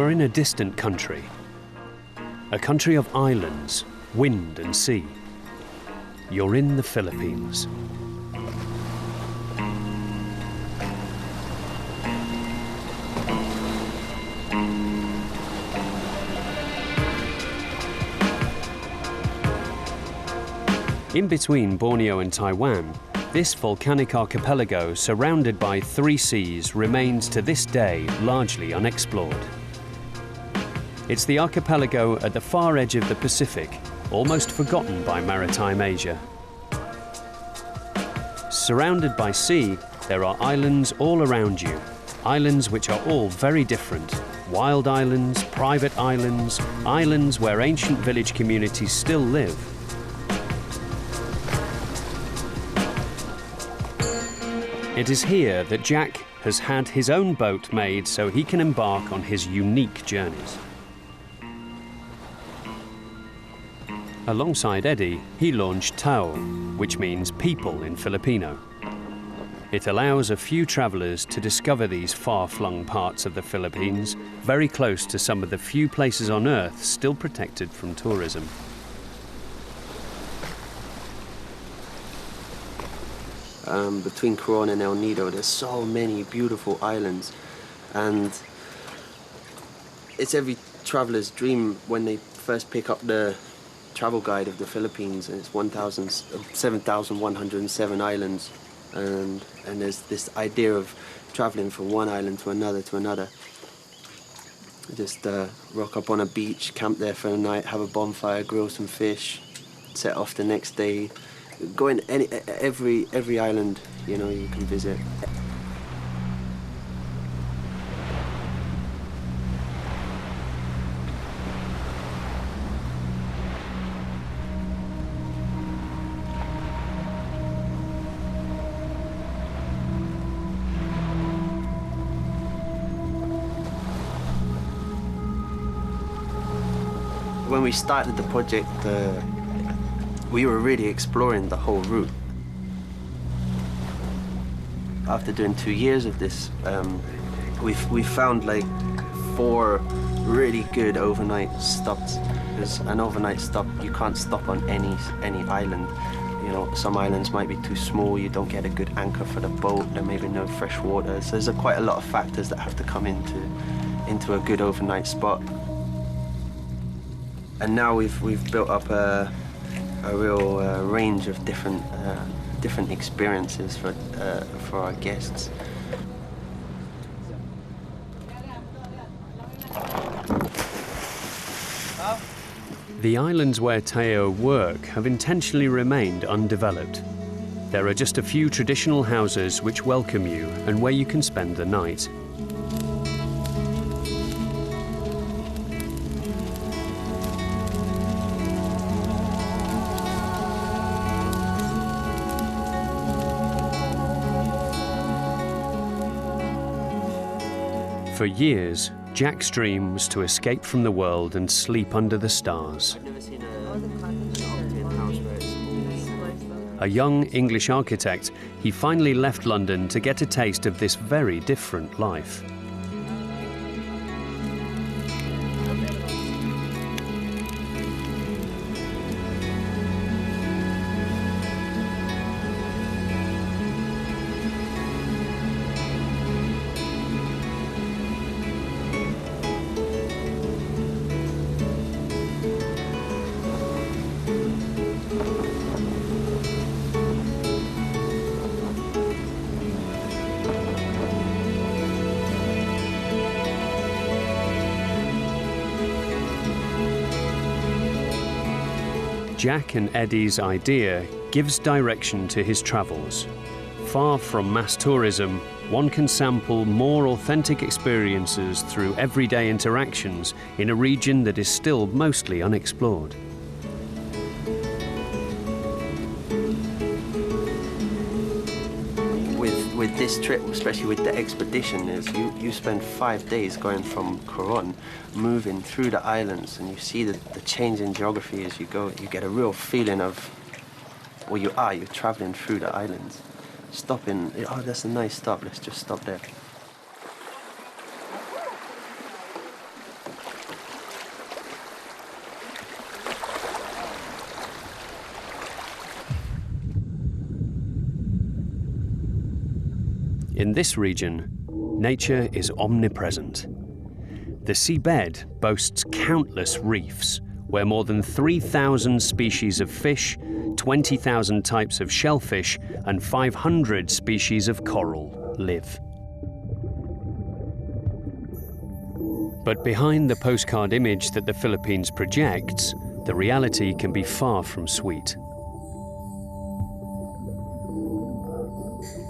are in a distant country. A country of islands, wind and sea. You're in the Philippines. In between Borneo and Taiwan, this volcanic archipelago, surrounded by 3 seas, remains to this day largely unexplored. It's the archipelago at the far edge of the Pacific, almost forgotten by maritime Asia. Surrounded by sea, there are islands all around you, islands which are all very different. Wild islands, private islands, islands where ancient village communities still live. It is here that Jack has had his own boat made so he can embark on his unique journeys. Alongside Eddie, he launched Tao, which means people in Filipino. It allows a few travellers to discover these far-flung parts of the Philippines, very close to some of the few places on Earth still protected from tourism. Between Coron and El Nido, there's so many beautiful islands, and it's every traveler's dream when they first pick up the travel guide of the Philippines, and it's 7,107 islands, and there's this idea of traveling from one island to another. Just rock up on a beach, camp there for a night, have a bonfire, grill some fish, set off the next day. Go in every island, you know, you can visit. When we started the project, we were really exploring the whole route. After doing 2 years of this, we found like 4 really good overnight stops. Because an overnight stop, you can't stop on any island. You know, some islands might be too small, you don't get a good anchor for the boat, there may be no fresh water. So there's quite a lot of factors that have to come into a good overnight spot. And now we've built up a real range of different experiences for our guests. The islands where Tao work have intentionally remained undeveloped. There are just a few traditional houses which welcome you and where you can spend the night. For years, Jack's dream was to escape from the world and sleep under the stars. A young English architect, he finally left London to get a taste of this very different life. Jack and Eddie's idea gives direction to his travels. Far from mass tourism, one can sample more authentic experiences through everyday interactions in a region that is still mostly unexplored. With this trip, especially with the expedition, is you spend 5 days going from Coron, moving through the islands, and you see the change in geography as you go. You get a real feeling of, well, you're traveling through the islands. Stopping, oh, that's a nice stop, let's just stop there. In this region, nature is omnipresent. The seabed boasts countless reefs, where more than 3,000 species of fish, 20,000 types of shellfish, and 500 species of coral live. But behind the postcard image that the Philippines projects, the reality can be far from sweet.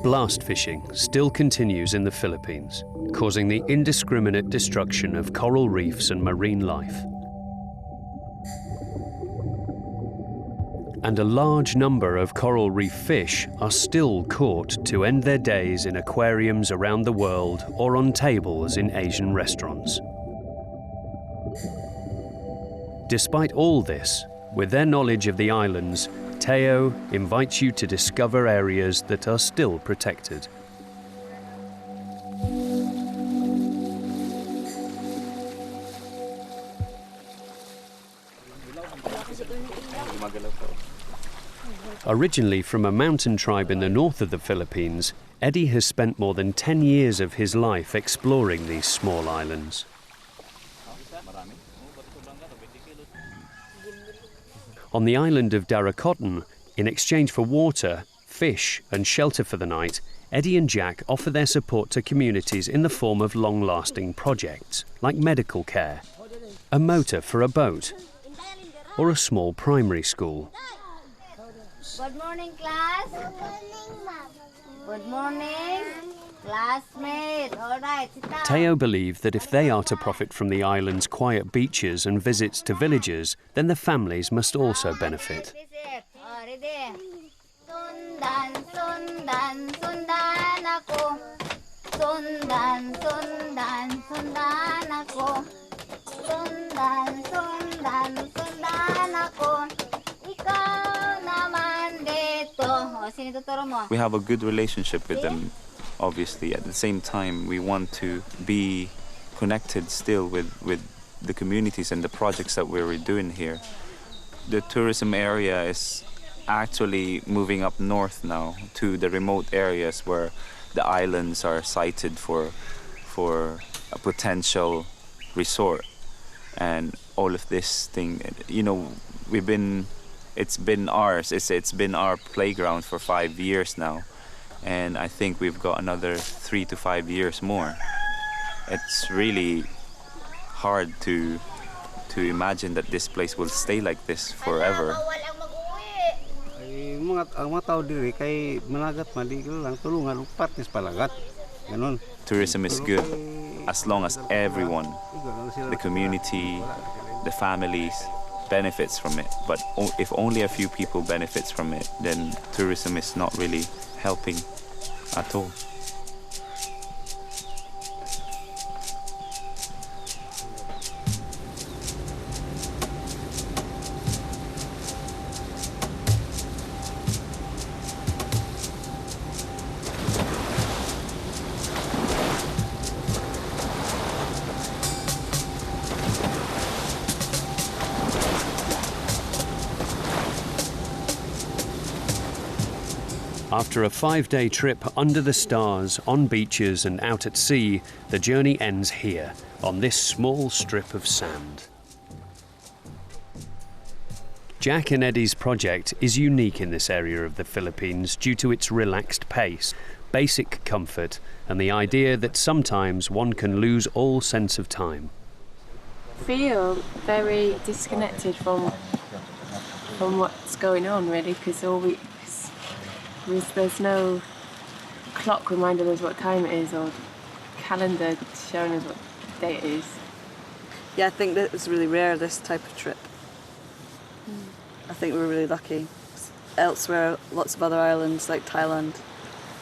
Blast fishing still continues in the Philippines, causing the indiscriminate destruction of coral reefs and marine life. And a large number of coral reef fish are still caught to end their days in aquariums around the world or on tables in Asian restaurants. Despite all this, with their knowledge of the islands, Teo invites you to discover areas that are still protected. Originally from a mountain tribe in the north of the Philippines, Eddie has spent more than 10 years of his life exploring these small islands. On the island of Daracoton, in exchange for water, fish and shelter for the night, Eddie and Jack offer their support to communities in the form of long-lasting projects, like medical care, a motor for a boat, or a small primary school. Good morning, class. Good morning, Mom. Good morning, classmate. All right, sit down. Teo believe that if they are to profit from the island's quiet beaches and visits to villages, then the families must also benefit. Ready? Sundan, sundan, sundan ako. Sundan, sundan, sundan ako. Sundan, sundan, sundan ako. Ikaw naman dito. O, sino tuturo mo? We have a good relationship with them, obviously. At the same time, we want to be connected still with the communities and the projects that we're doing here. The tourism area is actually moving up north now to the remote areas where the islands are sited for a potential resort. And all of this thing, you know, it's been ours. It's been our playground for 5 years now, and I think we've got another 3 to 5 years more. It's really hard to imagine that this place will stay like this forever. Tourism is good as long as everyone, the community, the families, benefits from it. But if only a few people benefits from it, then tourism is not really helping at all. After a 5-day trip under the stars, on beaches and out at sea, the journey ends here, on this small strip of sand. Jack and Eddie's project is unique in this area of the Philippines due to its relaxed pace, basic comfort, and the idea that sometimes one can lose all sense of time. Feel very disconnected from what's going on, really, because there's no clock reminding us what time it is or calendar showing us what day it is. Yeah, I think that it's really rare, this type of trip. I think we're really lucky. Elsewhere, lots of other islands like Thailand,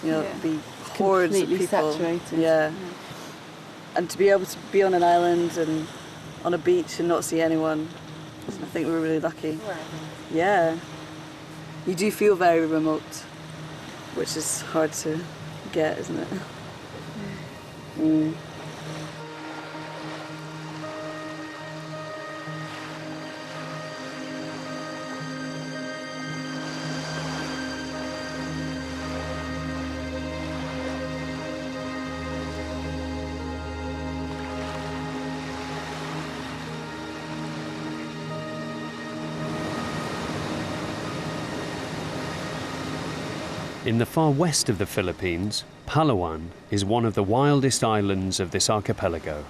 you know, be hordes of people. Saturated. Yeah. And to be able to be on an island and on a beach and not see anyone, I think we're really lucky. Right. Yeah. You do feel very remote, which is hard to get, isn't it? Mm. In the far west of the Philippines, Palawan is one of the wildest islands of this archipelago,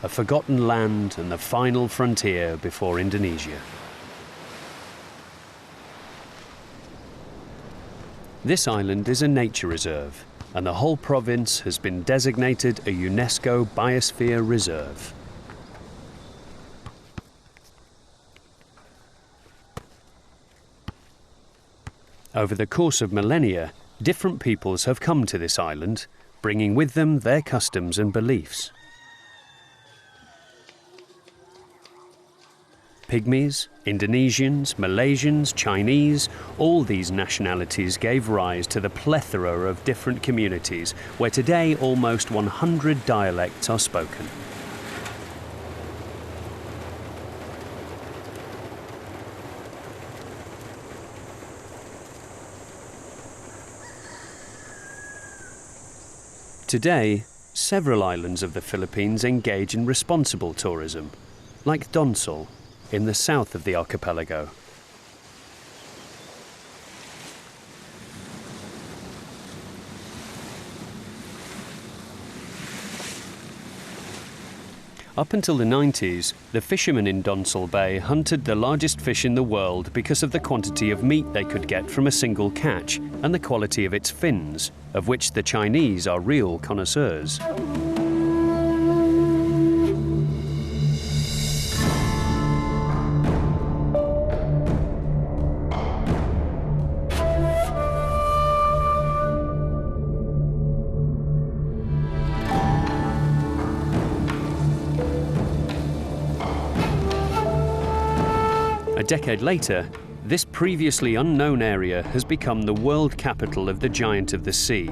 a forgotten land and the final frontier before Indonesia. This island is a nature reserve, and the whole province has been designated a UNESCO Biosphere Reserve. Over the course of millennia, different peoples have come to this island, bringing with them their customs and beliefs. Pygmies, Indonesians, Malaysians, Chinese, all these nationalities gave rise to the plethora of different communities where today almost 100 dialects are spoken. Today, several islands of the Philippines engage in responsible tourism, like Donsol, in the south of the archipelago. Up until the 90s, the fishermen in Donsol Bay hunted the largest fish in the world because of the quantity of meat they could get from a single catch and the quality of its fins, of which the Chinese are real connoisseurs. A decade later, this previously unknown area has become the world capital of the giant of the sea,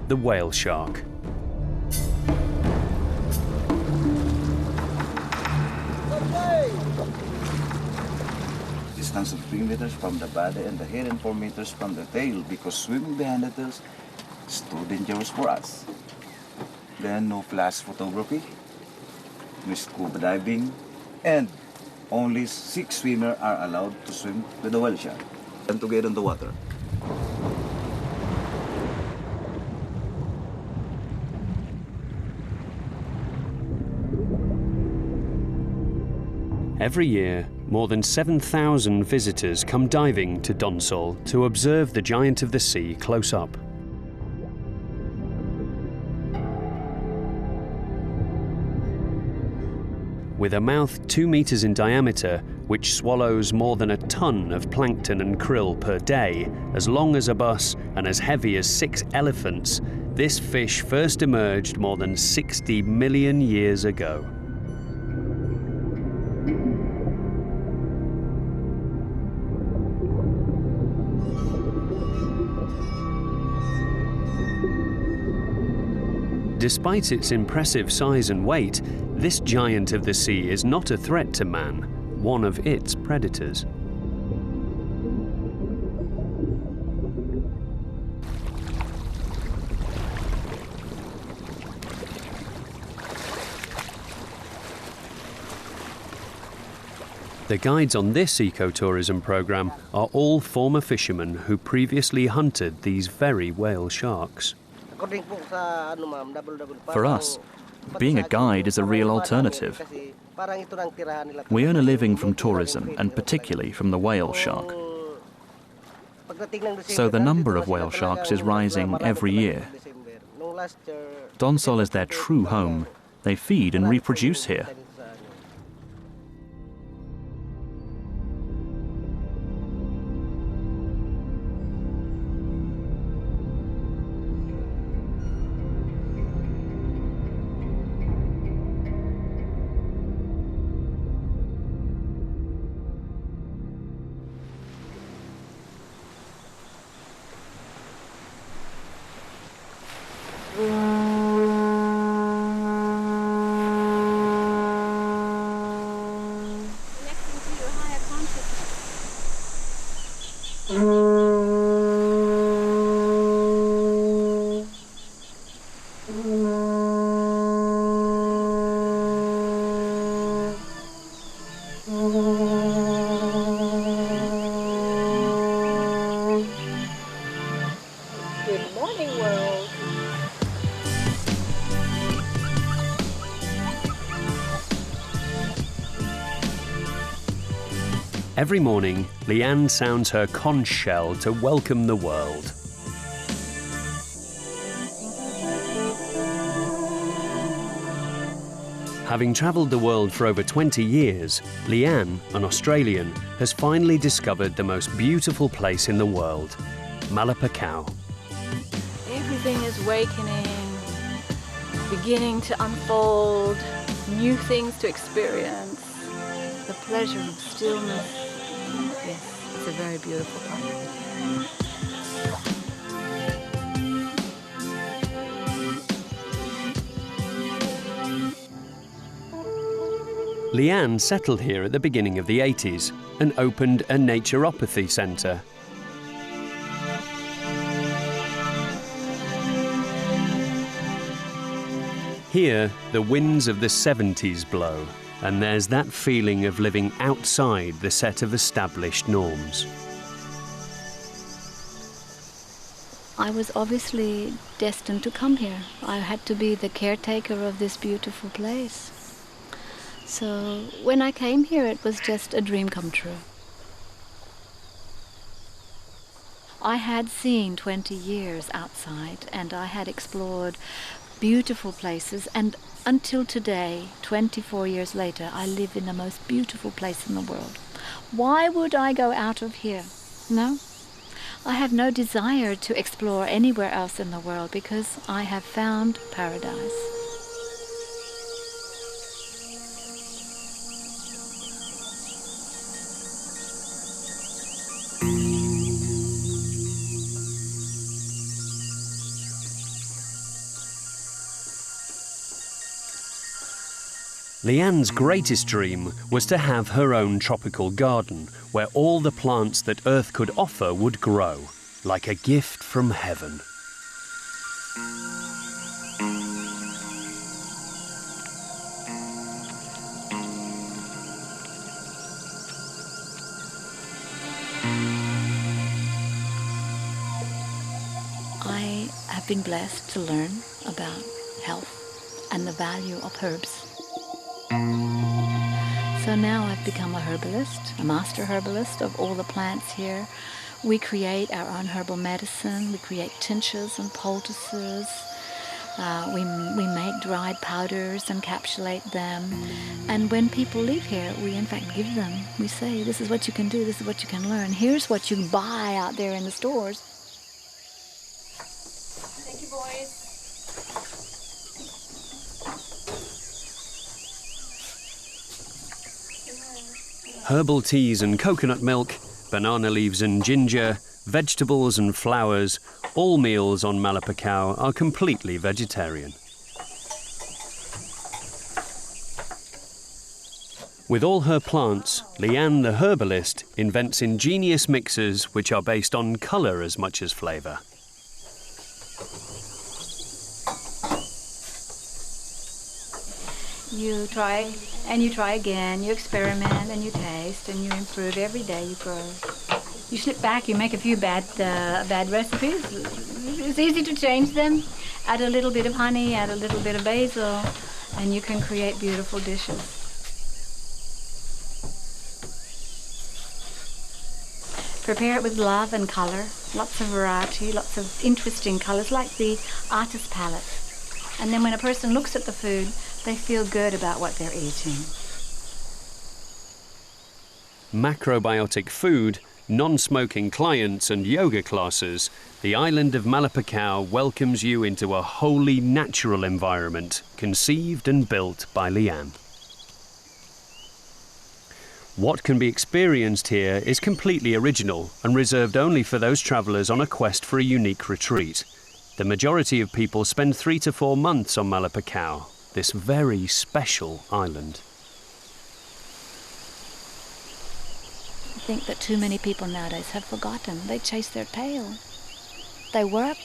the whale shark. Distance of 3 meters from the body and the head and 4 meters from the tail, because swimming behind the tails is too dangerous for us. Then no flash photography, no scuba diving, and only 6 swimmers are allowed to swim with the whale shark and to get in the water. Every year, more than 7,000 visitors come diving to Donsol to observe the giant of the sea close up. With a mouth 2 meters in diameter, which swallows more than a ton of plankton and krill per day, as long as a bus and as heavy as 6 elephants, this fish first emerged more than 60 million years ago. Despite its impressive size and weight, this giant of the sea is not a threat to man, one of its predators. The guides on this ecotourism program are all former fishermen who previously hunted these very whale sharks. For us, being a guide is a real alternative. We earn a living from tourism, and particularly from the whale shark. So the number of whale sharks is rising every year. Donsol is their true home. They feed and reproduce here. Every morning, Leanne sounds her conch shell to welcome the world. Having travelled the world for over 20 years, Leanne, an Australian, has finally discovered the most beautiful place in the world, Malapakau. Everything is awakening, beginning to unfold, new things to experience. The pleasure of stillness. Yes, it's a very beautiful place. Leanne settled here at the beginning of the 80s and opened a naturopathy centre. Here, the winds of the 70s blow, and there's that feeling of living outside the set of established norms. I was obviously destined to come here. I had to be the caretaker of this beautiful place. So when I came here, it was just a dream come true. I had seen 20 years outside, and I had explored beautiful places, and until today, 24 years later, I live in the most beautiful place in the world. Why would I go out of here? No. I have no desire to explore anywhere else in the world because I have found paradise. Leanne's greatest dream was to have her own tropical garden where all the plants that Earth could offer would grow, like a gift from heaven. I have been blessed to learn about health and the value of herbs. So now I've become a herbalist, a master herbalist of all the plants here. We create our own herbal medicine, we create tinctures and poultices, we make dried powders, encapsulate them, and when people leave here, we in fact give them. We say, this is what you can do, this is what you can learn, here's what you can buy out there in the stores. Thank you, boys. Herbal teas and coconut milk, banana leaves and ginger, vegetables and flowers, all meals on Malapakau are completely vegetarian. With all her plants, Leanne the herbalist invents ingenious mixes which are based on colour as much as flavour. You try and you try again, you experiment and you taste and you improve every day you grow. You slip back, you make a few bad recipes. It's easy to change them. Add a little bit of honey, add a little bit of basil, and you can create beautiful dishes. Prepare it with love and color, lots of variety, lots of interesting colors, like the artist's palette. And then when a person looks at the food, they feel good about what they're eating. Macrobiotic food, non-smoking clients and yoga classes, the island of Malapakau welcomes you into a wholly natural environment conceived and built by Leanne. What can be experienced here is completely original and reserved only for those travellers on a quest for a unique retreat. The majority of people spend 3 to 4 months on Malapakau, this very special island. I think that too many people nowadays have forgotten. They chase their tail. They work.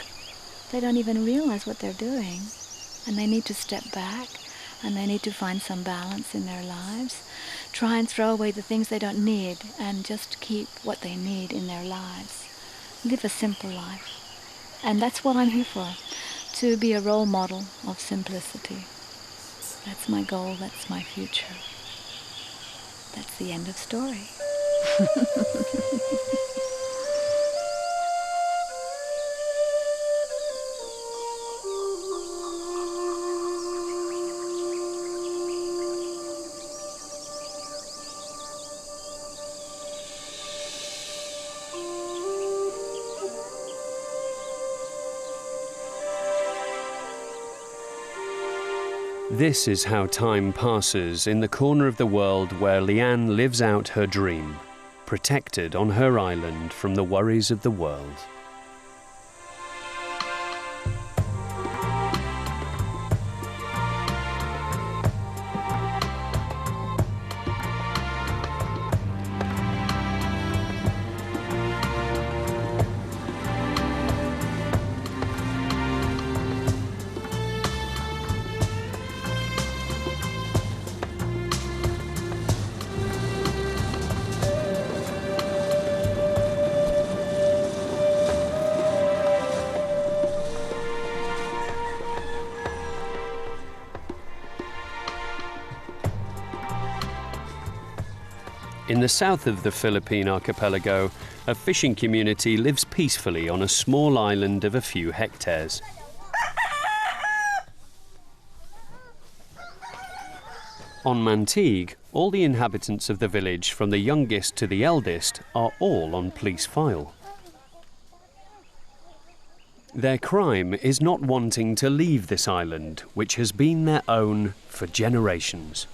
They don't even realize what they're doing. And they need to step back, and they need to find some balance in their lives. Try and throw away the things they don't need and just keep what they need in their lives. Live a simple life. And that's what I'm here for, to be a role model of simplicity. That's my goal, that's my future. That's the end of story. This is how time passes in the corner of the world where Leanne lives out her dream, protected on her island from the worries of the world. In the south of the Philippine archipelago, a fishing community lives peacefully on a small island of a few hectares. On Mantigue, all the inhabitants of the village, from the youngest to the eldest, are all on police file. Their crime is not wanting to leave this island, which has been their own for generations.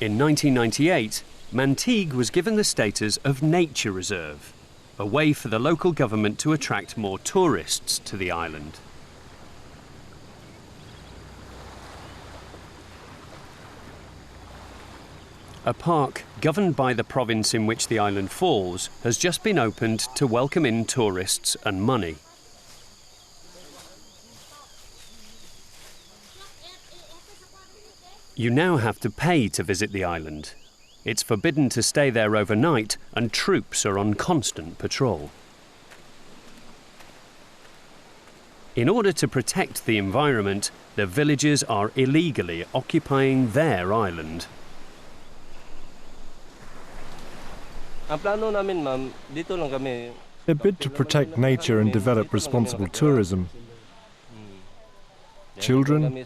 In 1998, Mantigue was given the status of nature reserve, a way for the local government to attract more tourists to the island. A park governed by the province in which the island falls has just been opened to welcome in tourists and money. You now have to pay to visit the island. It's forbidden to stay there overnight, and troops are on constant patrol. In order to protect the environment, the villagers are illegally occupying their island. A bid to protect nature and develop responsible tourism. Children,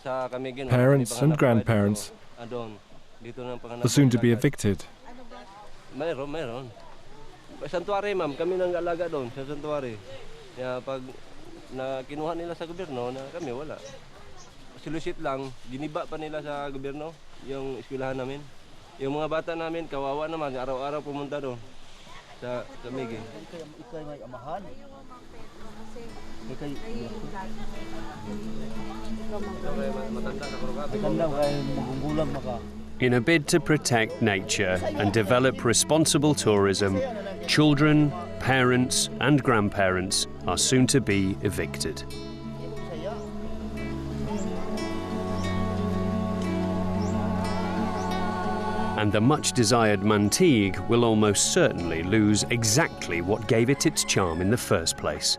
parents and grandparents are soon to be evicted. Santuary, ma'am, kami nang alaga doon sa santuary. Kaya pag kinuha nila sa gobyerno, kami wala. Silusit lang, giniba pa nila sa gobyerno yung eskwelahan namin. Yung mga bata namin, kawawa naman, araw-araw pumunta doon sa Migi. In a bid to protect nature and develop responsible tourism, children, parents and grandparents are soon to be evicted. And the much-desired Mantigue will almost certainly lose exactly what gave it its charm in the first place: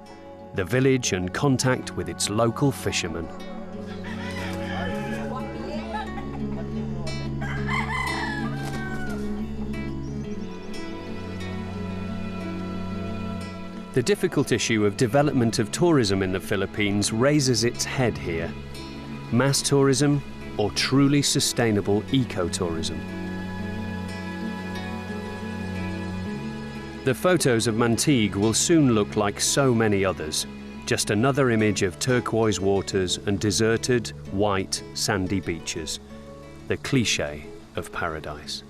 the village and contact with its local fishermen. The difficult issue of development of tourism in the Philippines raises its head here. Mass tourism or truly sustainable ecotourism? The photos of Mantigue will soon look like so many others, just another image of turquoise waters and deserted, white, sandy beaches, the cliché of paradise.